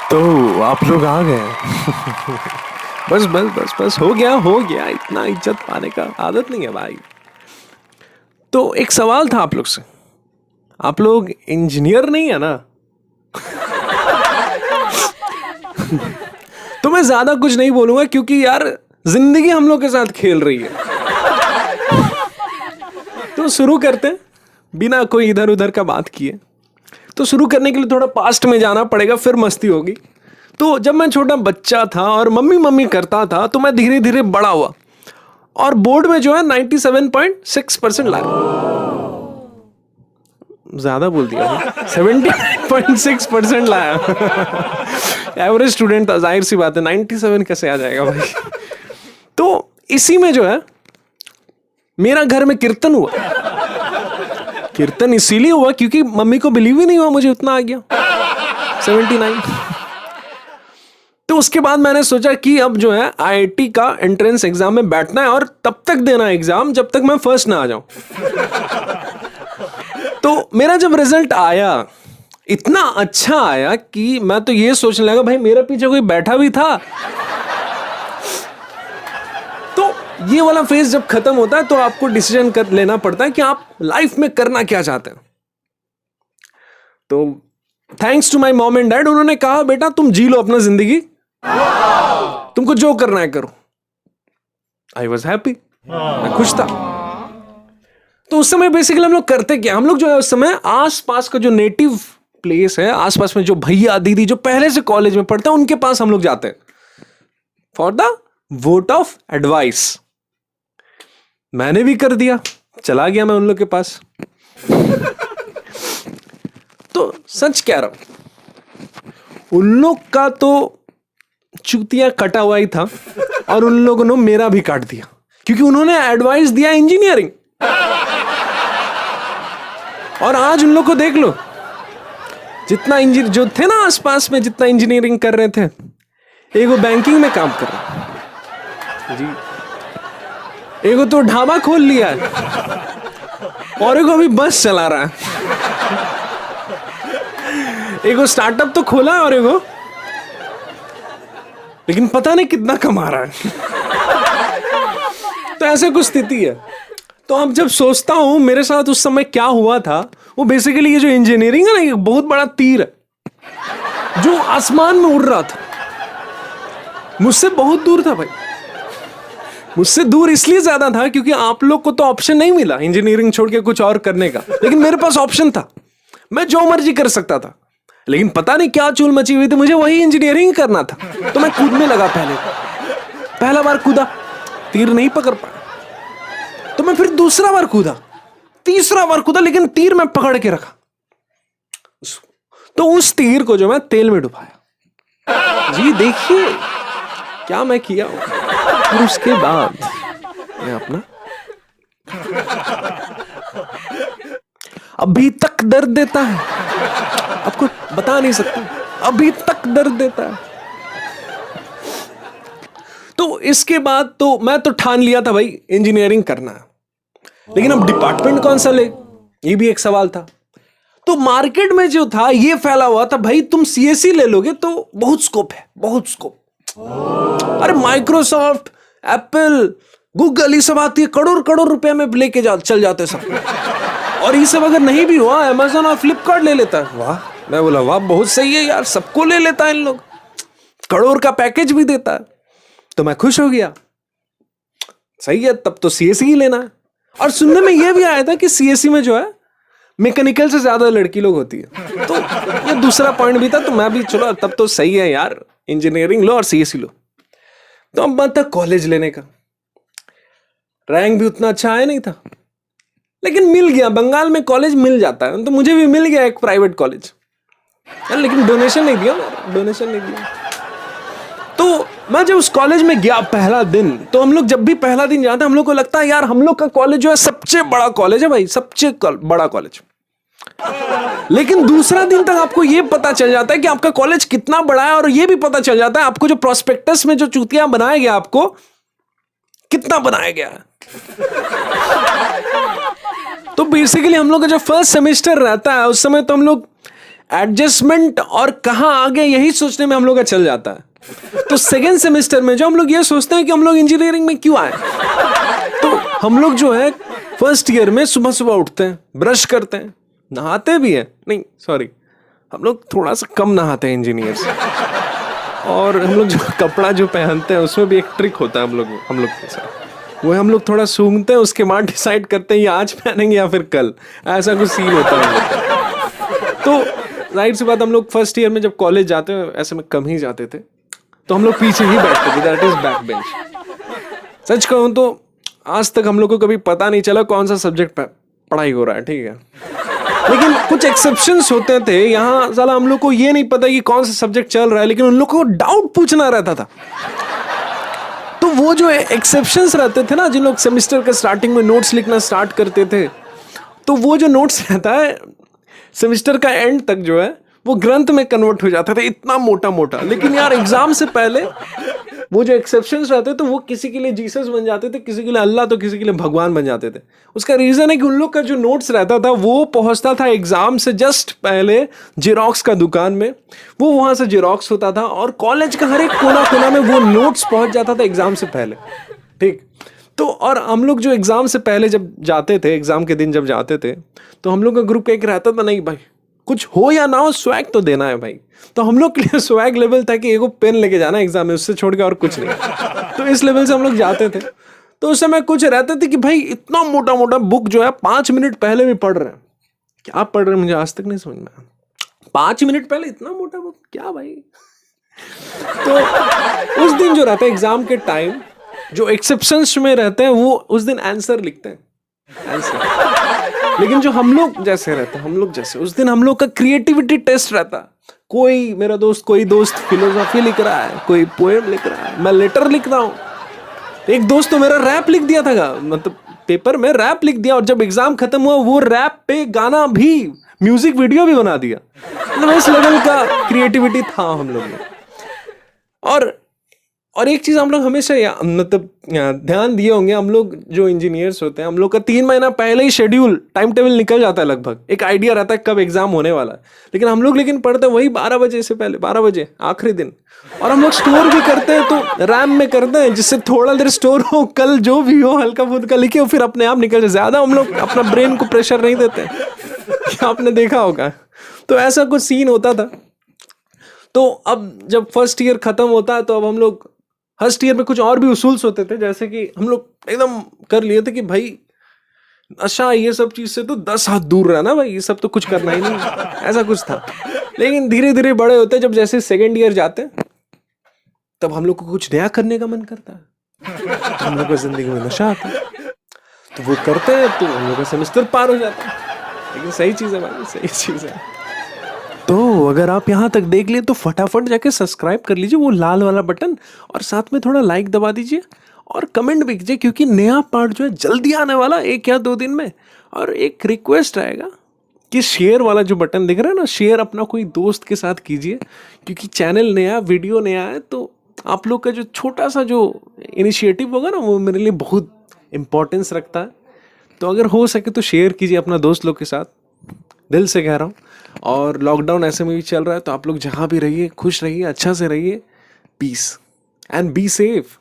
तो आप लोग आ गए। बस बस बस बस हो गया, इतना इज्जत पाने का आदत नहीं है भाई। तो एक सवाल था आप लोग से, आप लोग इंजीनियर नहीं है ना? तो मैं ज्यादा कुछ नहीं बोलूंगा क्योंकि यार जिंदगी हम लोग के साथ खेल रही है। तो शुरू करते हैं बिना कोई इधर उधर का बात किए। तो शुरू करने के लिए थोड़ा पास्ट में जाना पड़ेगा, फिर मस्ती होगी। तो जब मैं छोटा बच्चा था और मम्मी मम्मी करता था तो मैं धीरे धीरे बड़ा हुआ और बोर्ड में जो है 97.6% लाया। ज्यादा बोल दिया, 70.6% लाया। एवरेज स्टूडेंट था, जाहिर सी बात है 97 कैसे आ जाएगा भाई। तो इसी में जो है मेरा घर में कीर्तन हुआ। कीर्तन इसीलिए हुआ क्योंकि मम्मी को बिलीव ही नहीं हुआ मुझे उतना आ गया 79। तो उसके बाद मैंने सोचा कि अब जो है आईआईटी का एंट्रेंस एग्जाम में बैठना है और तब तक देना है एग्जाम जब तक मैं फर्स्ट ना आ जाऊं। तो मेरा जब रिजल्ट आया इतना अच्छा आया कि मैं तो ये सोचने लगा भाई मेरे पीछे कोई बैठा भी था। तो ये वाला फेज जब खत्म होता है तो आपको डिसीजन कर लेना पड़ता है कि आप लाइफ में करना क्या चाहते हैं। तो thanks to my mom and dad, उन्होंने कहा बेटा तुम जी लो अपना जिंदगी, तुमको जो करना है करो। आई वॉज हैप्पी, मैं खुश था। तो उस समय बेसिकली हम लोग करते क्या, हम लोग जो है उस समय आसपास का जो नेटिव प्लेस है, आसपास में जो भैया दीदी जो पहले से कॉलेज में पढ़ते हैं उनके पास हम लोग जाते हैं for the vote of advice. मैंने भी कर दिया, चला गया मैं उन लोग के पास। तो सच कह रहा हूं, उन लोग का तो चूतिया कटा हुआ ही था और उन लोगों ने मेरा भी काट दिया क्योंकि उन्होंने एडवाइस दिया इंजीनियरिंग। और आज उन लोग को देख लो, जितना इंजीनियर जो थे ना आसपास में, जितना इंजीनियरिंग कर रहे थे, एक वो बैंकिंग में काम कर रहा है जी, एक वो तो ढाबा खोल लिया है और एक वो अभी बस चला रहा है। एक वो स्टार्टअप तो खोला है और एक वो, लेकिन पता नहीं कितना कमा रहा है। तो ऐसे कुछ स्थिति है। तो अब जब सोचता हूं मेरे साथ उस समय क्या हुआ था, वो बेसिकली ये जो इंजीनियरिंग है ना, एक बहुत बड़ा तीर है जो आसमान में उड़ रहा था, मुझसे बहुत दूर था भाई। मुझसे दूर इसलिए ज्यादा था क्योंकि आप लोग को तो ऑप्शन नहीं मिला इंजीनियरिंग छोड़ के कुछ और करने का, लेकिन मेरे पास ऑप्शन था, मैं जो मर्जी कर सकता था। लेकिन पता नहीं क्या चूल मची हुई थी, मुझे वही इंजीनियरिंग करना था। तो मैं कूदने लगा, पहला बार कूदा, तीर नहीं पकड़ पाया। तो मैं फिर दूसरा बार कूदा, तीसरा बार कूदा, लेकिन तीर मैं पकड़ के रखा। तो उस तीर को जो मैं तेल में डुबाया। जी देखिए क्या मैं किया हूं। और उसके बाद मैं अपना अभी तक दर्द देता है, आपको बता नहीं सकता, अभी तक दर्द देता है। तो इसके बाद तो मैं तो ठान लिया था भाई इंजीनियरिंग करना है, लेकिन अब डिपार्टमेंट कौन सा ले, ये भी एक सवाल था। तो मार्केट में जो था ये फैला हुआ था भाई तुम सीएसई ले लोगे तो बहुत स्कोप है, बहुत स्कोप। अरे माइक्रोसॉफ्ट, एप्पल, गूगल, ये सब आती है, करोड़ करोड़ रुपए में लेके चल जाते सब। और ये सब अगर नहीं भी हुआ अमेजन और फ्लिपकार्ट ले लेता है। वाह, मैं बोला वाह बहुत सही है यार, सबको ले लेता है इन लोग, करोड़ का पैकेज भी देता है। तो मैं खुश हो गया, सही है तब तो सीएसई ही लेना है। और सुनने में यह भी आया था कि सीएसई में जो है मैकेनिकल से ज्यादा लड़की लोग होती है। तो ये दूसरा पॉइंट भी था, तो मैं भी चलो तब तो सही है यार, इंजीनियरिंग लो और सीएसई लो। तो अब बात था कॉलेज लेने का, रैंक भी उतना अच्छा आया नहीं था, लेकिन मिल गया, बंगाल में कॉलेज मिल जाता है, तो मुझे भी मिल गया एक प्राइवेट कॉलेज, लेकिन डोनेशन नहीं दिया, डोनेशन नहीं दिया। तो मैं जब उस कॉलेज में गया पहला दिन, तो हम लोग जब भी पहला दिन जाते हैं हम लोग को लगता है यार हम लोग का कॉलेज जो है सबसे बड़ा कॉलेज है भाई, सबसे बड़ा कॉलेज। लेकिन दूसरा दिन तक आपको यह पता चल जाता है कि आपका कॉलेज कितना बड़ा है, और यह भी पता चल जाता है आपको जो प्रोस्पेक्टस में जो चूतिया बनाया गया आपको कितना बनाया गया है। तो बेसिकली हम लोग का जो फर्स्ट सेमेस्टर रहता है उस समय तो हम लोग एडजस्टमेंट और कहाँ आगे यही सोचने में हम लोग का चल जाता है। तो सेकेंड सेमेस्टर में जो हम लोग ये सोचते हैं कि हम लोग इंजीनियरिंग में क्यों आए, तो हम लोग जो है फर्स्ट ईयर में सुबह सुबह उठते हैं, ब्रश करते हैं, नहाते भी हैं, नहीं सॉरी हम लोग थोड़ा सा कम नहाते हैं इंजीनियर्स, और हम लोग जो कपड़ा जो पहनते हैं उसमें भी एक ट्रिक होता है हम लोग के साथ, वो हम लोग थोड़ा सूंघते हैं, उसके बाद डिसाइड करते हैं ये आज पहनेंगे या फिर कल, ऐसा कुछ सीन होता है हम लोग का। तो जाहिर सी बात हम लोग फर्स्ट ईयर में जब कॉलेज जाते हैं, ऐसे में कम ही जाते थे, तो हम लोग पीछे ही बैठते थे, दैट इज बैक बेंच। सच कहूँ तो आज तक हम लोग को कभी पता नहीं चला कौन सा सब्जेक्ट पढ़ाई हो रहा है, ठीक है, लेकिन कुछ एक्सेप्शंस होते थे यहाँ, साला हम लोग को ये नहीं पता कि कौन सा सब्जेक्ट चल रहा है, लेकिन उन लोग को डाउट पूछना रहता था। तो वो जो एक्सेप्शंस रहते थे ना, जिन लोग सेमेस्टर के स्टार्टिंग में नोट्स लिखना स्टार्ट करते थे, तो वो जो नोट्स रहता है सेमेस्टर का एंड तक जो है वो ग्रंथ में कन्वर्ट हो जाता था, इतना मोटा मोटा। लेकिन यार एग्जाम से पहले वो जो एक्सेप्शंस रहते थे वो किसी के लिए जीसस बन जाते थे, किसी के लिए अल्लाह, तो किसी के लिए भगवान बन जाते थे। उसका रीजन है कि उन लोग का जो नोट्स रहता था वो पहुंचता था एग्जाम से जस्ट पहले जेरोक्स का दुकान में, वो वहां से जेरोक्स होता था और कॉलेज का हर एक कोना कोना में वो नोट्स पहुंच जाता था एग्जाम से पहले, ठीक। तो और हम लोग जो एग्जाम से पहले जब जाते थे, एग्जाम के दिन जब जाते थे, तो हम लोग का ग्रुप एक रहता था, नहीं भाई कुछ हो या ना हो स्वैग तो देना है भाई। तो हम लोग के लिए स्वैग लेवल था कि एगो पेन लेके जाना एग्जाम में, उससे छोड़ के और कुछ नहीं। तो इस लेवल से हम लोग जाते थे। तो उस समय कुछ रहते थे कि भाई इतना मोटा मोटा बुक जो है 5 मिनट पहले भी पढ़ रहे हैं, क्या पढ़ रहे हैं मुझे आज तक नहीं समझ में आया। 5 मिनट पहले इतना मोटा बुक क्या भाई। तो उस दिन जो रहता है एग्जाम के टाइम, जो एक्सेप्शंस में रहते हैं वो उस दिन आंसर लिखते हैं, आंसर। लेकिन जो हम लोग जैसे रहते हैं, हम लोग जैसे उस दिन हम लोग का क्रिएटिविटी टेस्ट रहता। कोई मेरा दोस्त, कोई दोस्त फिलोसॉफी लिख रहा है, कोई पोएम लिख रहा है, मैं लेटर लिख रहा हूँ। एक दोस्त तो मेरा रैप लिख दिया था, मतलब पेपर में रैप लिख दिया, और जब एग्जाम खत्म हुआ वो रैप पे गाना भी, म्यूजिक वीडियो भी बना दिया। मतलब इस लेवल का क्रिएटिविटी था हम लोग में। और एक चीज हम लोग हमेशा मतलब ध्यान दिए होंगे, हम लोग जो इंजीनियर्स होते हैं, हम लोग का 3 महीना पहले ही शेड्यूल, टाइम टेबल निकल जाता है, लगभग एक आइडिया रहता है कब एग्जाम होने वाला है। लेकिन हम लोग पढ़ते वही 12 बजे से पहले, 12 बजे आखिरी दिन। और हम लोग स्टोर भी करते हैं, तो रैम में करते हैं जिससे थोड़ा देर स्टोर हो, कल जो भी हो हल्का फुल्का लिखे हो, फिर अपने आप निकल जाए। ज्यादा हम लोग अपना ब्रेन को प्रेशर नहीं देते, आपने देखा होगा। तो ऐसा कुछ सीन होता था। तो अब जब फर्स्ट ईयर खत्म होता है, तो अब हम लोग फर्स्ट ईयर में कुछ और भी उसूल्स होते थे, जैसे कि हम लोग एकदम कर लिए थे कि भाई नशा ये सब चीज से तो 10 हाथ दूर रहना भाई, ये सब तो कुछ करना ही नहीं, ऐसा कुछ था। लेकिन धीरे धीरे बड़े होते, जब जैसे सेकेंड ईयर जाते, तब हम लोग को कुछ नया करने का मन करता है, हम लोग को जिंदगी में नशा आता है, तो वो करते हैं, तो हम लोग का सेमेस्टर पार हो जाता है। लेकिन सही चीज है भाई, सही चीज है। तो अगर आप यहाँ तक देख लिए तो फटाफट जाके सब्सक्राइब कर लीजिए, वो लाल वाला बटन, और साथ में थोड़ा लाइक दबा दीजिए और कमेंट भी कीजिए, क्योंकि नया पार्ट जो है जल्दी आने वाला, 1 या 2 दिन में। और एक रिक्वेस्ट रहेगा कि शेयर वाला जो बटन दिख रहा है ना, शेयर अपना कोई दोस्त के साथ कीजिए, क्योंकि चैनल नया, वीडियो नया है, तो आप लोग का जो छोटा सा जो इनिशिएटिव होगा ना, वो मेरे लिए बहुत इंपॉर्टेंस रखता है। तो अगर हो सके तो शेयर कीजिए अपना दोस्त लोग के साथ, दिल से कह रहा हूँ। और लॉकडाउन ऐसे में भी चल रहा है, तो आप लोग जहाँ भी रहिए खुश रहिए, अच्छा से रहिए, पीस एंड बी सेफ।